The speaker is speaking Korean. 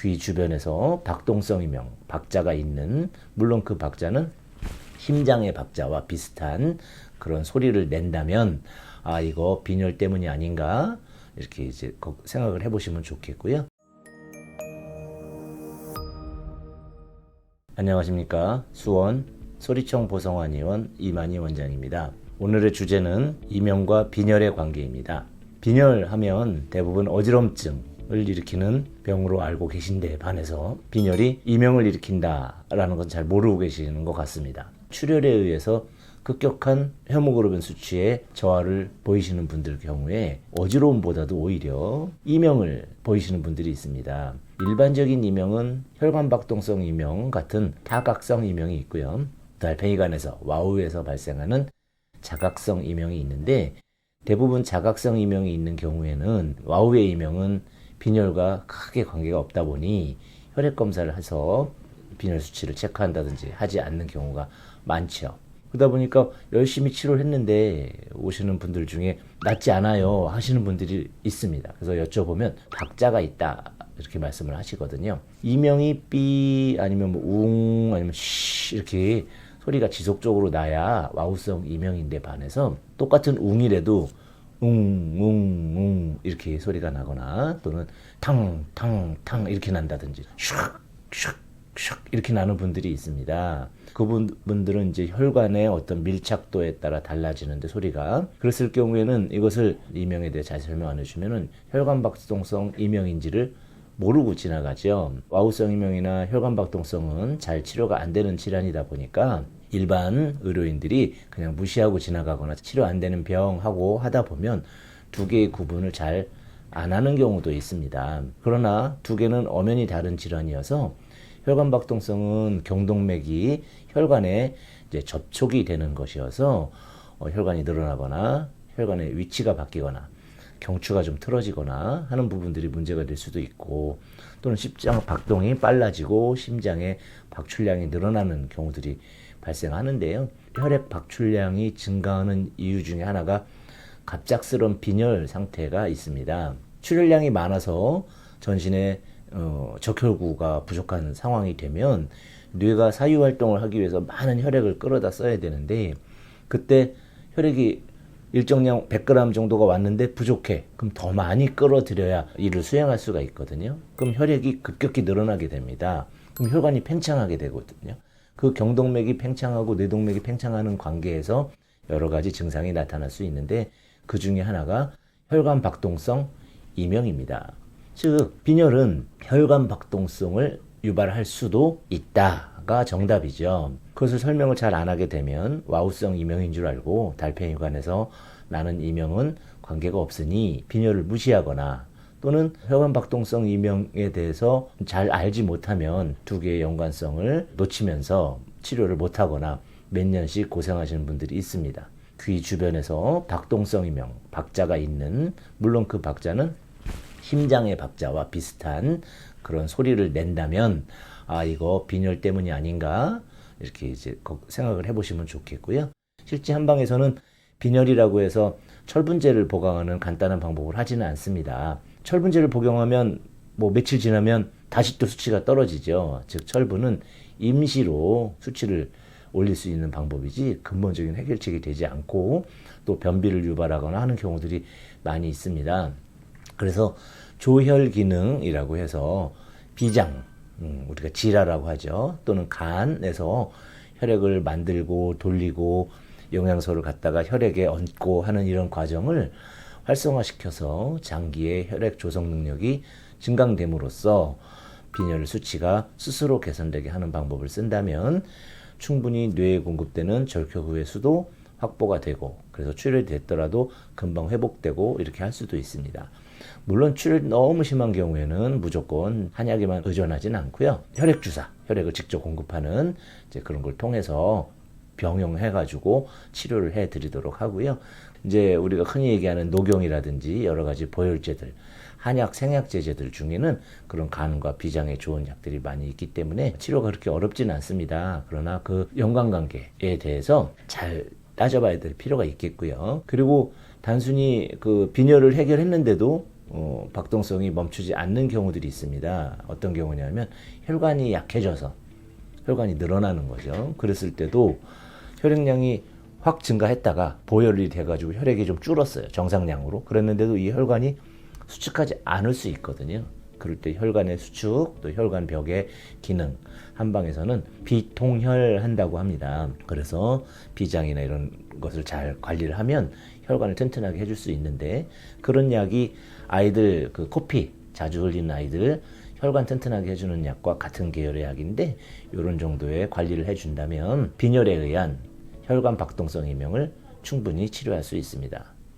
귀 주변에서 박동성 이명, 박자가 있는, 물론 그 박자는 심장의 박자와 비슷한 그런 소리를 낸다면 이거 빈혈 때문이 아닌가 이렇게 이제 생각을 해보시면 좋겠고요. 안녕하십니까. 수원 소리청 보성환 의원 이만희 원장입니다. 오늘의 주제는 이명과 빈혈의 관계입니다. 빈혈하면 대부분 어지럼증을 일으키는 병으로 알고 계신데 반해서 빈혈이 이명을 일으킨다라는 건 잘 모르고 계시는 것 같습니다. 출혈에 의해서 급격한 헤모글로빈 수치에 저하를 보이시는 분들 경우에 어지러움보다도 오히려 이명을 보이시는 분들이 있습니다. 일반적인 이명은 혈관박동성 이명 같은 다각성 이명이 있고요. 달팽이관에서 와우에서 발생하는 자각성 이명이 있는데, 대부분 자각성 이명이 있는 경우에는 와우의 이명은 빈혈과 크게 관계가 없다 보니 혈액 검사를 해서 빈혈 수치를 체크한다든지 하지 않는 경우가 많죠. 그러다 보니까 열심히 치료를 했는데 오시는 분들 중에 낫지 않아요 하시는 분들이 있습니다. 그래서 여쭤보면 박자가 있다 이렇게 말씀을 하시거든요. 이명이 삐 아니면 웅 아니면 쉬 이렇게 소리가 지속적으로 나야 와우성 이명인데 반해서 똑같은 웅이라도 웅 이렇게 소리가 나거나 또는 탕 이렇게 난다든지 슉 이렇게 나는 분들이 있습니다. 그분들은 이제 혈관의 어떤 밀착도에 따라 달라지는데 소리가, 그랬을 경우에는 이것을 이명에 대해 잘 설명 안 해주면은 혈관박동성 이명인지를 모르고 지나가죠. 와우성 이명이나 혈관박동성은 잘 치료가 안 되는 질환이다 보니까 일반 의료인들이 그냥 무시하고 지나가거나 치료 안 되는 병하고 하다 보면 두 개의 구분을 잘 안 하는 경우도 있습니다. 그러나 두 개는 엄연히 다른 질환이어서 혈관박동성은 경동맥이 혈관에 이제 접촉이 되는 것이어서 혈관이 늘어나거나 혈관의 위치가 바뀌거나 경추가 좀 틀어지거나 하는 부분들이 문제가 될 수도 있고, 또는 심장 박동이 빨라지고 심장의 박출량이 늘어나는 경우들이 발생하는데요. 혈액 박출량이 증가하는 이유 중에 하나가 갑작스러운 빈혈 상태가 있습니다. 출혈량이 많아서 전신에 적혈구가 부족한 상황이 되면 뇌가 사유활동을 하기 위해서 많은 혈액을 끌어다 써야 되는데, 그때 혈액이 일정량 100g 정도가 왔는데 부족해. 그럼 더 많이 끌어들여야 이를 수행할 수가 있거든요. 그럼 혈액이 급격히 늘어나게 됩니다. 그럼 혈관이 팽창하게 되거든요. 그 경동맥이 팽창하고 뇌동맥이 팽창하는 관계에서 여러 가지 증상이 나타날 수 있는데, 그 중에 하나가 혈관박동성 이명입니다. 즉 빈혈은 혈관박동성을 유발할 수도 있다가 정답이죠. 그것을 설명을 잘 안 하게 되면 와우성 이명인 줄 알고 달팽이관에서 나는 이명은 관계가 없으니 빈혈을 무시하거나, 또는 혈관박동성 이명에 대해서 잘 알지 못하면 두 개의 연관성을 놓치면서 치료를 못하거나 몇 년씩 고생하시는 분들이 있습니다. 귀 주변에서 박동성 이명, 박자가 있는, 물론 그 박자는 심장의 박자와 비슷한 그런 소리를 낸다면 이거 빈혈 때문이 아닌가 이렇게 이제 생각을 해보시면 좋겠고요. 실제 한방에서는 빈혈이라고 해서 철분제를 복용하는 간단한 방법을 하지는 않습니다. 철분제를 복용하면 며칠 지나면 다시 또 수치가 떨어지죠. 즉 철분은 임시로 수치를 올릴 수 있는 방법이지 근본적인 해결책이 되지 않고 또 변비를 유발하거나 하는 경우들이 많이 있습니다. 그래서 조혈 기능이라고 해서 비장, 우리가 지라라고 하죠. 또는 간에서 혈액을 만들고 돌리고 영양소를 갖다가 혈액에 얹고 하는 이런 과정을 활성화시켜서 장기의 혈액 조성 능력이 증강됨으로써 빈혈 수치가 스스로 개선되게 하는 방법을 쓴다면 충분히 뇌에 공급되는 절효구의 수도 확보가 되고, 그래서 출혈이 됐더라도 금방 회복되고 이렇게 할 수도 있습니다. 물론 출혈이 너무 심한 경우에는 무조건 한약에만 의존하지는 않고요. 혈액주사, 혈액을 직접 공급하는 이제 그런 걸 통해서 병용해가지고 치료를 해드리도록 하고요. 이제 우리가 흔히 얘기하는 녹용이라든지 여러 가지 보혈제들, 한약, 생약제제들 중에는 그런 간과 비장에 좋은 약들이 많이 있기 때문에 치료가 그렇게 어렵지는 않습니다. 그러나 그 연관관계에 대해서 잘 따져봐야 될 필요가 있겠고요. 그리고 단순히 그 빈혈을 해결했는데도 박동성이 멈추지 않는 경우들이 있습니다. 어떤 경우냐면 혈관이 약해져서 혈관이 늘어나는 거죠. 그랬을 때도 혈액량이 확 증가했다가 보혈이 돼가지고 혈액이 좀 줄었어요. 정상량으로. 그랬는데도 이 혈관이 수축하지 않을 수 있거든요. 그럴 때 혈관의 수축, 또 혈관벽의 기능, 한방에서는 비통혈한다고 합니다. 그래서 비장이나 이런 것을 잘 관리를 하면 혈관을 튼튼하게 해줄 수 있는데, 그런 약이 아이들 그 코피 자주 흘리는 아이들 혈관 튼튼하게 해주는 약과 같은 계열의 약인데, 이런 정도의 관리를 해준다면 빈혈에 의한 혈관 박동성 이명을 충분히 치료할 수 있습니다.